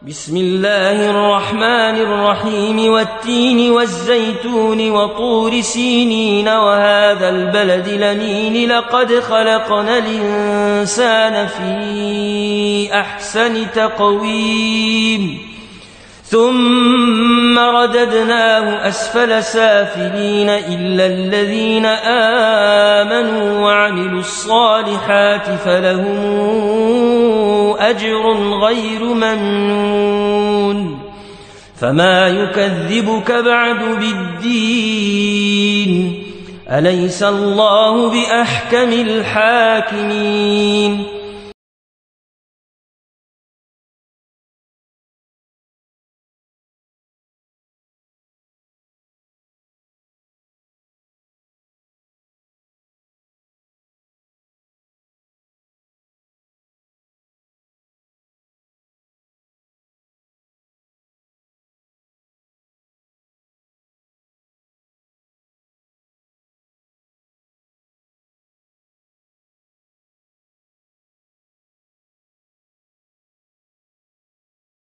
بسم الله الرحمن الرحيم والتين والزيتون وطور سينين وهذا البلد الأمين لقد خلقنا الإنسان في أحسن تقويم ثم رددناه أسفل سافلين إلا الذين آمنوا وعملوا الصالحات فلهم أجر غير ممنون فما يكذبك بعد بالدين أليس الله بأحكم الحاكمين